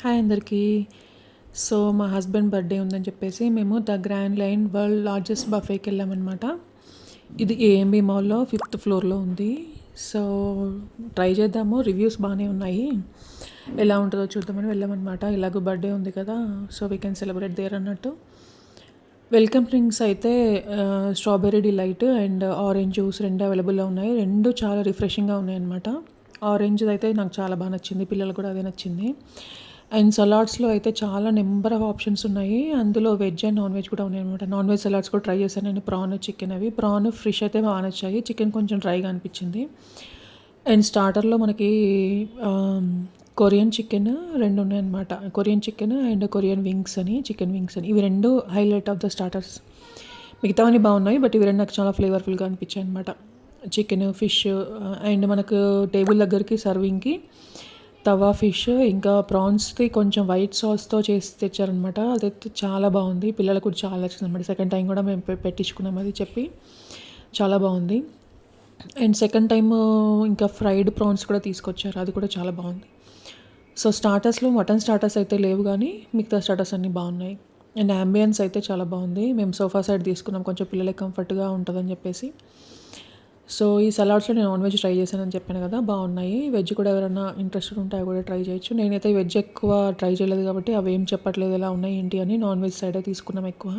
Hi అందరికీ. So, మా husband birthday ఉందని చెప్పేసి మేము the grand line world largest బఫేకి వెళ్ళామనమాట. ఇది ఏఎంబీ మాల్‌లో 5th ఫ్లోర్‌లో ఉంది. సో, ట్రై చేద్దాము. రివ్యూస్ బాగానే ఉన్నాయి. ఎలా ఉంటుందో చూద్దామని వెళ్ళామన్నమాట. ఎలాగో బర్త్‌డే ఉంది కదా! So, we can celebrate there అన్నట్టు. వెల్కమ్ డ్రింక్స్ అయితే strawberry delight and orange juice 2 అవైలబుల్‌లో ఉన్నాయి. 2 చాలా రిఫ్రెషింగ్‌గా ఉన్నాయన్నమాట. ఆరెంజ్‌ది అయితే నాకు చాలా బాగా నచ్చింది. పిల్లలకు కూడా అదే నచ్చింది. అండ్ సలాడ్స్‌లో అయితే చాలా నెంబర్ ఆఫ్ ఆప్షన్స్ ఉన్నాయి. అందులో వెజ్ అండ్ నాన్ వెజ్ కూడా ఉన్నాయన్నమాట. నాన్ వెజ్ సలాడ్స్ కూడా ట్రై చేశాను నేను. ప్రాన్, చికెన్ అవి. ప్రాన్, ఫిష్ అయితే బాగా నచ్చాయి. చికెన్ కొంచెం డ్రైగా అనిపించింది. అండ్ స్టార్టర్‌లో మనకి కొరియన్ చికెన్ 2 ఉన్నాయన్నమాట. Korean chicken and Korean wings అని, చికెన్ వింగ్స్ అని. ఇవి 2 హైలైట్ ఆఫ్ ద స్టార్టర్స్. మిగతావన్నీ బాగున్నాయి. బట్ ఇవి 2 నాకు చాలా ఫ్లేవర్‌ఫుల్‌గా అనిపించాయన్నమాట. చికెన్, ఫిష్ అండ్ మనకు టేబుల్ దగ్గరికి సర్వింగ్‌కి తవా ఫిష్, ఇంకా ప్రాన్స్‌ది కొంచెం వైట్ సాస్‌తో చేసి తెచ్చారనమాట. అదైతే చాలా బాగుంది. పిల్లలకు కూడా చాలా నచ్చిందనమాట. సెకండ్ టైం కూడా మేము పెట్టించుకున్నాం అది చెప్పి. చాలా బాగుంది. అండ్ సెకండ్ టైమ్ ఇంకా ఫ్రైడ్ ప్రాన్స్ కూడా తీసుకొచ్చారు. అది కూడా చాలా బాగుంది. సో, స్టార్టర్స్‌లో మటన్ స్టార్టర్స్ అయితే లేవు గానీ, మిగతా స్టార్టర్స్ అన్నీ బాగున్నాయి. అండ్ యాంబియన్స్ అయితే చాలా బాగుంది. మేము సోఫా సైడ్ తీసుకున్నాం. కొంచెం పిల్లలకి కంఫర్ట్‌గా ఉంటదని చెప్పేసి. సో, ఈ సలాడ్స్‌లో నేను నాన్ వెజ్ ట్రై చేశానని చెప్పాను కదా! బాగున్నాయి. వెజ్ కూడా ఎవరైనా ఇంట్రెస్టెడ్ ఉంటే అవి కూడా ట్రై చేయొచ్చు. నేనైతే వెజ్ ఎక్కువ ట్రై చేయలేదు కాబట్టి అవేం చెప్పట్లేదు ఎలా ఉన్నాయి ఏంటి అని. నాన్ వెజ్ సైడే తీసుకున్నాం ఎక్కువ.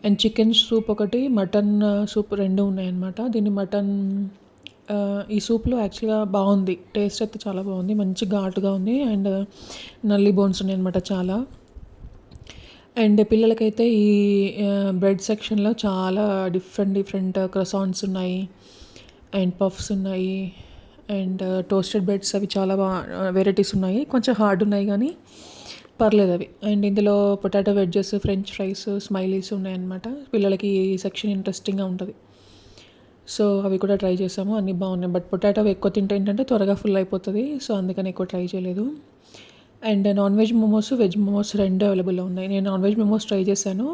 అండ్ చికెన్ సూప్ ఒకటి, మటన్ సూప్ 2 ఉన్నాయన్నమాట. దీన్ని మటన్ ఈ సూప్‌లో యాక్చువల్‌గా బాగుంది. టేస్ట్ అయితే చాలా బాగుంది. మంచి ఘాటుగా ఉంది. అండ్ నల్లి బోన్స్ ఉన్నాయన్నమాట చాలా. అండ్ పిల్లలకైతే ఈ బ్రెడ్ సెక్షన్‌లో చాలా డిఫరెంట్ క్రసాంట్స్ ఉన్నాయి. అండ్ పఫ్స్ ఉన్నాయి. అండ్ టోస్టెడ్ బ్రెడ్స్ అవి చాలా వెరైటీస్ ఉన్నాయి. కొంచెం హార్డ్ ఉన్నాయి కానీ పర్లేదు అవి. అండ్ ఇందులో potato wedges, French fries, smileys ఉన్నాయన్నమాట. పిల్లలకి ఈ సెక్షన్ ఇంట్రెస్టింగ్‌గా ఉంటది. సో, అవి కూడా ట్రై చేసాము. అన్నీ బాగున్నాయి. బట్ పొటాటో ఎక్కువ తింటే ఏంటంటే త్వరగా ఫుల్ అయిపోతది. సో, అందుకని ఎక్కువ ట్రై చేయలేదు. And non veg momos, veg momos 2 అవైలబుల్‌లో ఉన్నాయి. నేను నాన్ వెజ్ మోమోస్ ట్రై చేశాను.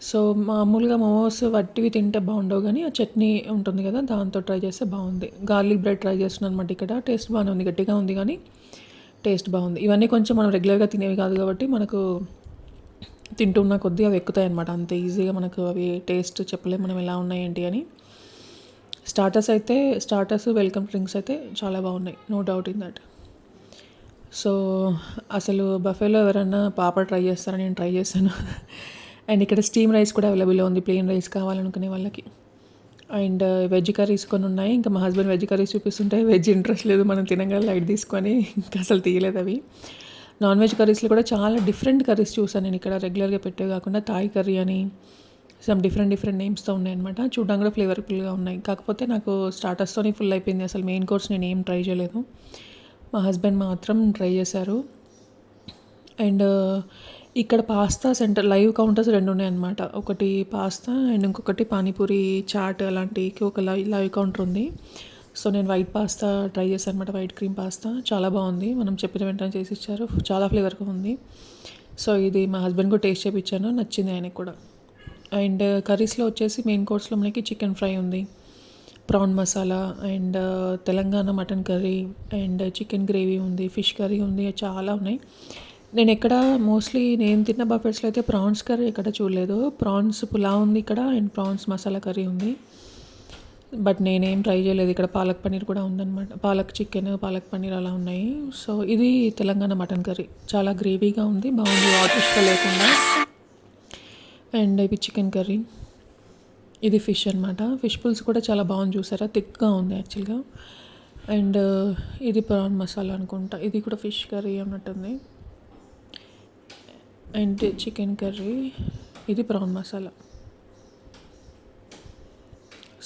సో, మామూలుగా మోమోస్ వట్టివి తింటే బాగుండవు గానీ, ఆ చట్నీ ఉంటుంది కదా! దాంతో ట్రై చేస్తే బాగుంది. గార్లిక్ బ్రెడ్ ట్రై చేస్తున్నాను అనమాట ఇక్కడ. టేస్ట్ బాగానే ఉంది. గట్టిగా ఉంది కానీ టేస్ట్ బాగుంది. ఇవన్నీ కొంచెం మనం రెగ్యులర్‌గా తినేవి కాదు కాబట్టి మనకు తింటున్న కొద్దీ అవి ఎక్కుతాయన్నమాట. అంత ఈజీగా మనకు అవి టేస్ట్ చెప్పలేము మనం ఎలా ఉన్నాయి ఏంటి అని. స్టార్టర్స్, వెల్కమ్ డ్రింక్స్ అయితే చాలా బాగున్నాయి. No doubt in that. So, అసలు బఫేలో ఎవరైనా పాపడ్ ట్రై చేస్తారా? నేను ట్రై చేశాను. అండ్ ఇక్కడ స్టీమ్ రైస్ కూడా అవైలబుల్‌లో ఉంది. ప్లెయిన్ రైస్ కావాలనుకునే వాళ్ళకి. అండ్ వెజ్ కర్రీస్ కొన్ని ఉన్నాయి. ఇంకా మా హస్బెండ్ వెజ్ కర్రీస్ చూపిస్తుంటే వెజ్ ఇంట్రెస్ట్ లేదు. మనం తినంగానే లైట్ తీసుకొని ఇంకా అసలు తీయలేదు అవి. నాన్ వెజ్ కర్రీస్‌లో కూడా చాలా డిఫరెంట్ కర్రీస్ చూసాను నేను ఇక్కడ. రెగ్యులర్‌గా పెట్టేవి కాకుండా థాయ్ కర్రీ అని సమ్ డిఫరెంట్ నేమ్స్‌తో ఉన్నాయన్నమాట. చూడడానికి కూడా ఫ్లేవర్‌ఫుల్‌గా ఉన్నాయి. కాకపోతే నాకు స్టార్టర్స్‌తోనే ఫుల్ అయిపోయింది. అసలు మెయిన్ కోర్స్ నేను ఏం ట్రై చేయలేదు. మా హస్బెండ్ మాత్రం ట్రై చేశారు. అండ్ ఇక్కడ పాస్తా సెంటర్ లైవ్ కౌంటర్స్ 2 ఉన్నాయన్నమాట. ఒకటి పాస్తా అండ్ ఇంకొకటి పానీపూరి, చాట్ అలాంటికి ఒక లైవ్ కౌంటర్ ఉంది. సో, నేను వైట్ పాస్తా ట్రై చేశాను అనమాట. వైట్ క్రీమ్ పాస్తా చాలా బాగుంది. మనం చెప్పిన వెంటనే చేసి ఇచ్చారు. చాలా ఫ్లేవర్‌గా ఉంది. సో, ఇది మా హస్బెండ్ కూడా టేస్ట్ చేపించాను. నచ్చింది ఆయనకి కూడా. అండ్ కర్రీస్‌లో వచ్చేసి మెయిన్ కోర్స్‌లో మనకి చికెన్ ఫ్రై ఉంది. Prawn masala and Telangana mutton curry and chicken gravy ఉంది. ఫిష్ కర్రీ ఉంది. చాలా ఉన్నాయి. నేను తిన్న బఫెట్స్‌లో అయితే ప్రాన్స్ కర్రీ ఎక్కడ చూడలేదు. ప్రాన్స్ పులావ్ ఉంది ఇక్కడ అండ్ ప్రాన్స్ మసాలా కర్రీ ఉంది. బట్ నేనేం ట్రై చేయలేదు. ఇక్కడ పాలక్ పన్నీర్ కూడా ఉందన్నమాట. పాలక్ చికెన్, పాలక్ పన్నీర్ అలా ఉన్నాయి. సో, ఇది తెలంగాణ మటన్ కర్రీ. చాలా గ్రేవీగా ఉంది. బాగుంది వాటరిష్గా లేకుండా. అండ్ ఇవి చికెన్ కర్రీ. ఇది ఫిష్ అనమాట. ఫిష్ పులుసు కూడా చాలా బాగుంది చూసారా? థిక్‌గా ఉంది యాక్చువల్‌గా. అండ్ ఇది ప్రాన్ మసాలా అనుకుంటా. ఇది కూడా ఫిష్ కర్రీ అన్నట్టుంది. And chicken curry. ఇది ప్రాన్ మసాలా.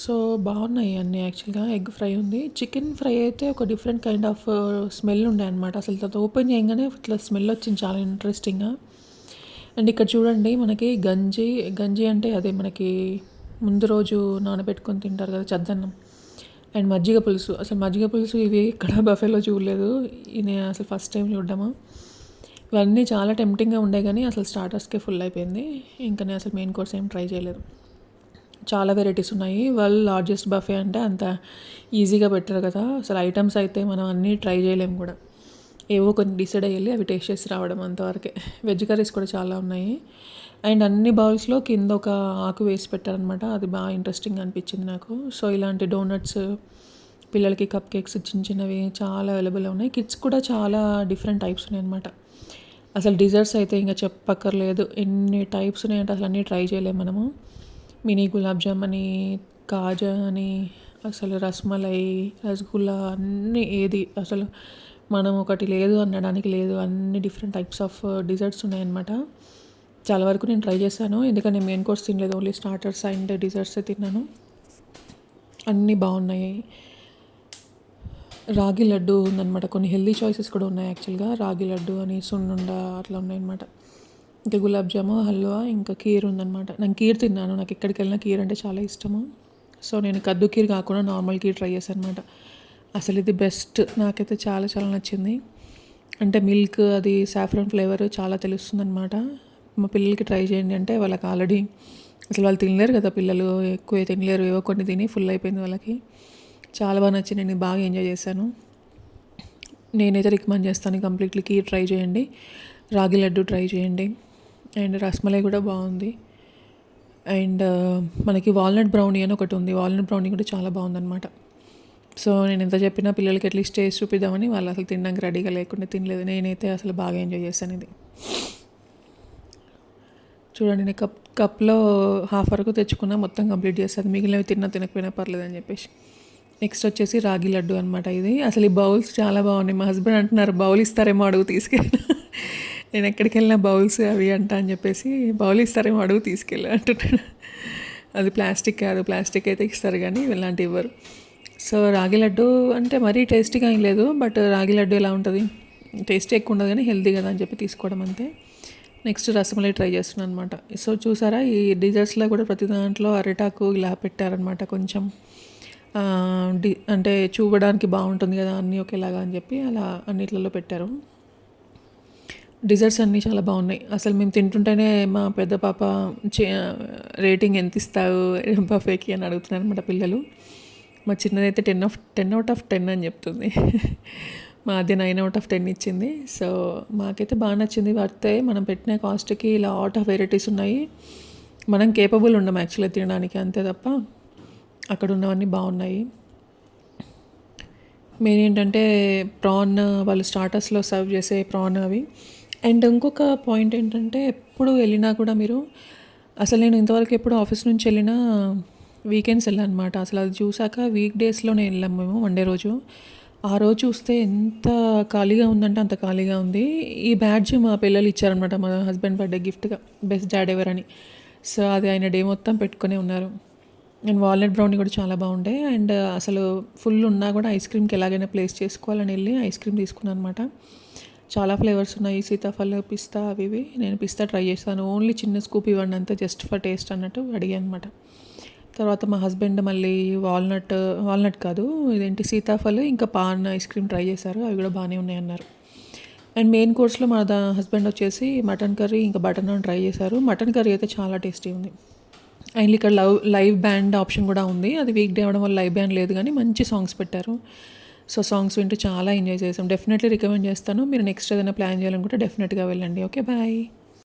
సో, బాగున్నాయి అన్నీ యాక్చువల్‌గా. ఎగ్ ఫ్రై ఉంది. చికెన్ ఫ్రై అయితే ఒక డిఫరెంట్ కైండ్ ఆఫ్ స్మెల్ ఉండే అనమాట. అసలు అది ఓపెన్ చేయంగానే ఇట్లా స్మెల్ వచ్చింది చాలా ఇంట్రెస్టింగ్‌గా. అండ్ ఇక్కడ చూడండి మనకి గంజి అంటే అదే మనకి ముందు రోజు నానబెట్టుకొని తింటారు కదా చద్దన్నం. అండ్ మజ్జిగ పులుసు. అసలు మజ్జిగ పులుసు ఇవి ఇక్కడ బఫేలో చూడలేదు. నేను అసలు ఫస్ట్ టైం చూడడము. ఇవన్నీ చాలా టెంప్టింగ్‌గా ఉండే కానీ అసలు స్టార్టర్స్‌కే ఫుల్ అయిపోయింది. ఇంకా నేను అసలు మెయిన్ కోర్స్ ఏం ట్రై చేయలేదు. చాలా వెరైటీస్ ఉన్నాయి. వరల్డ్ లార్జెస్ట్ బఫే అంటే అంత ఈజీగా పెట్టరు కదా! అసలు ఐటెమ్స్ అయితే మనం అన్నీ ట్రై చేయలేము కూడా. ఏవో కొన్ని డిసైడ్ అయ్యి అవి టేస్ట్ చేసి రావడం అంతవరకే. వెజ్ కర్రీస్ కూడా చాలా ఉన్నాయి. అండ్ అన్ని బౌల్స్‌లో కింద ఒక ఆకు వేసి పెట్టారనమాట. అది బాగా ఇంట్రెస్టింగ్‌గా అనిపించింది నాకు. సో, ఇలాంటి డోనట్స్, పిల్లలకి కప్ కేక్స్ చిన్న చిన్నవి చాలా అవైలబుల్‌గా ఉన్నాయి. కిడ్స్ కూడా చాలా డిఫరెంట్ టైప్స్ ఉన్నాయన్నమాట. అసలు డిజర్ట్స్ అయితే ఇంక చెప్పక్కర్లేదు. ఎన్ని టైప్స్ ఉన్నాయంటే అసలు అన్నీ ట్రై చేయలేము మనము. మినీ గులాబ్ జామ్ అని, కాజా అని, అసలు రస్మలై, రసగుల్లా అన్నీ ఏది అసలు మనం ఒకటి లేదు అనడానికి లేదు. అన్ని డిఫరెంట్ టైప్స్ ఆఫ్ డిజర్ట్స్ ఉన్నాయన్నమాట. చాలా వరకు నేను ట్రై చేశాను. ఎందుకంటే నేను మెయిన్ కోర్స్ తినలేదు. ఓన్లీ స్టార్టర్స్ అండ్ డిజర్ట్సే తిన్నాను. అన్నీ బాగున్నాయి. రాగి లడ్డు ఉందన్నమాట. కొన్ని హెల్దీ చాయిసెస్ కూడా ఉన్నాయి యాక్చువల్గా. రాగి లడ్డు అని, సున్నుండ అట్లా ఉన్నాయన్నమాట. ఇంకా గులాబ్ జాము, హల్వా, ఇంకా కీర్ ఉందన్నమాట. నేను కీర్ తిన్నాను. నాకు ఎక్కడికి వెళ్ళినా కీర్ అంటే చాలా ఇష్టము. సో, నేను కద్దు కీర్ కాకుండా నార్మల్ కీర్ ట్రై చేశాను అనమాట. అసలు ఇది బెస్ట్. నాకైతే చాలా చాలా నచ్చింది. అంటే మిల్క్ అది సాఫ్రాన్ ఫ్లేవర్ చాలా తెలుస్తుందన్నమాట. మా పిల్లలకి ట్రై చేయండి అంటే వాళ్ళకి ఆల్రెడీ అసలు వాళ్ళు తినలేరు కదా పిల్లలు, ఎక్కువ తినలేరు. ఏవో కొన్ని తిని ఫుల్ అయిపోయింది వాళ్ళకి. చాలా బాగా నచ్చింది. నేను బాగా ఎంజాయ్ చేశాను. నేనైతే రికమెండ్ చేస్తాను కంప్లీట్లీ. కీర్ ట్రై చేయండి, రాగి లడ్డు ట్రై చేయండి, అండ్ రస్మలై కూడా బాగుంది. అండ్ మనకి వాల్నట్ బ్రౌనీ అని ఒకటి ఉంది. వాల్నట్ బ్రౌనీ కూడా చాలా బాగుందన్నమాట. సో, నేను ఎంత చెప్పినా పిల్లలకి అట్లీస్ట్ టేస్ట్ చూపిద్దామని వాళ్ళు అసలు తినడానికి రెడీగా లేకుండా తినలేదు. నేనైతే అసలు బాగా ఎంజాయ్ చేశాను ఇది. చూడండి, నేను కప్లో హాఫ్ వరకు తెచ్చుకున్నా, మొత్తం కంప్లీట్ చేస్తాను. మిగిలినవి తినకపోయినా పర్లేదు అని చెప్పేసి. నెక్స్ట్ వచ్చేసి రాగి లడ్డు అనమాట. ఇది అసలు ఈ బౌల్స్ చాలా బాగున్నాయి. మా హస్బెండ్ అంటున్నారు బౌల్ ఇస్తారేమో అడుగు తీసుకెళ్ళి. నేను ఎక్కడికి వెళ్ళినా బౌల్స్ అవి అంట అని చెప్పేసి, బౌల్ ఇస్తారేమో అడుగు తీసుకెళ్ళి అంటున్నాడు. అది ప్లాస్టిక్ కాదు, ప్లాస్టిక్ అయితే ఇస్తారు కానీ ఇలాంటివి ఇవ్వరు. సో, రాగి లడ్డు అంటే మరీ టేస్టీగా ఏం లేదు. బట్ రాగి లడ్డు ఎలా ఉంటుంది, టేస్ట్ ఎక్కువ ఉండదు కానీ హెల్తీ కదా అని చెప్పి తీసుకోవడం అంతే. నెక్స్ట్ రసమలై ట్రై చేస్తున్నాను అనమాట. సో, చూసారా ఈ డిజర్ట్స్లో కూడా ప్రతి దాంట్లో అరిటాకు ఇలా పెట్టారనమాట. కొంచెం అంటే చూడడానికి బాగుంటుంది కదా అన్నీ ఒకేలాగా అని చెప్పి అలా అన్నిట్లలో పెట్టారు. డిజర్ట్స్ అన్నీ చాలా బాగున్నాయి. అసలు మేము తింటుంటేనే మా పెద్ద పాప రేటింగ్ ఎంత ఇస్తావు బఫేకి అని అడుగుతున్నారు అనమాట పిల్లలు. మా చిన్నదైతే 10/10 అని చెప్తుంది. మా అది 9/10 ఇచ్చింది. సో, మాకైతే బాగా నచ్చింది. వర్తే. మనం పెట్టిన కాస్ట్కి ఇలా ఆట్ ఆఫ్ వెరైటీస్ ఉన్నాయి. మనం కేపబుల్ ఉండం యాక్చువల్గా తినడానికి, అంతే తప్ప అక్కడ ఉన్నవన్నీ బాగున్నాయి. మెయిన్ ఏంటంటే ప్రాన్, వాళ్ళు స్టార్టర్స్లో సర్వ్ చేసే ప్రాన్ అవి. అండ్ ఇంకొక పాయింట్ ఏంటంటే ఎప్పుడు వెళ్ళినా కూడా మీరు, అసలు నేను ఇంతవరకు ఎప్పుడు ఆఫీస్ నుంచి వెళ్ళినా వీకెండ్స్ వెళ్ళాను అనమాట. అసలు అది చూసాక వీక్ డేస్లోనే వెళ్ళాము మేము వన్ డే రోజు. ఆ రోజు చూస్తే ఎంత ఖాళీగా ఉందంటే అంత ఖాళీగా ఉంది. ఈ బ్యాడ్జ్ మా పిల్లలు ఇచ్చారనమాట మా హస్బెండ్ బర్త్డే గిఫ్ట్గా, బెస్ట్ డాడ్ ఎవర్ అని. సో, అది ఆయన డే మొత్తం పెట్టుకునే ఉన్నారు. అండ్ వాల్నట్ బ్రౌనీ కూడా చాలా బాగుండే. అండ్ అసలు ఫుల్ ఉన్నా కూడా ఐస్ క్రీమ్కి ఎలాగైనా ప్లేస్ చేసుకోవాలని వెళ్ళి ఐస్ క్రీమ్ తీసుకున్నాను అనమాట. చాలా ఫ్లేవర్స్ ఉన్నాయి, సీతాఫల్, పిస్తా, అవి ఇవి. నేను పిస్తా ట్రై చేస్తాను. ఓన్లీ చిన్న స్కూప్ ఇవ్వండి అంతా, జస్ట్ ఫర్ టేస్ట్ అన్నట్టు అడిగాను అనమాట. తర్వాత మా హస్బెండ్ మళ్ళీ వాల్నట్ కాదు ఇదేంటి సీతాఫల్ ఇంకా పాన్ ఐస్ క్రీమ్ ట్రై చేశారు. అవి కూడా బాగానే ఉన్నాయన్నారు. అండ్ మెయిన్ కోర్స్లో మా హస్బెండ్ వచ్చేసి మటన్ కర్రీ ఇంకా బటర్ నాన్ ట్రై చేశారు. మటన్ కర్రీ అయితే చాలా టేస్టీ ఉంది. అండ్ ఇక్కడ లైవ్ బ్యాండ్ ఆప్షన్ కూడా ఉంది. అది వీక్ డే అవ్వడం వల్ల లైవ్ బ్యాండ్ లేదు కానీ మంచి సాంగ్స్ పెట్టారు. సో, సాంగ్స్ వింటూ చాలా ఎంజాయ్ చేసాం. డెఫినెట్లీ రికమెండ్ చేస్తాను. మీరు నెక్స్ట్ ఏదైనా ప్లాన్ చేయాలనుకుంటే డెఫినెట్గా వెళ్ళండి. Okay, bye.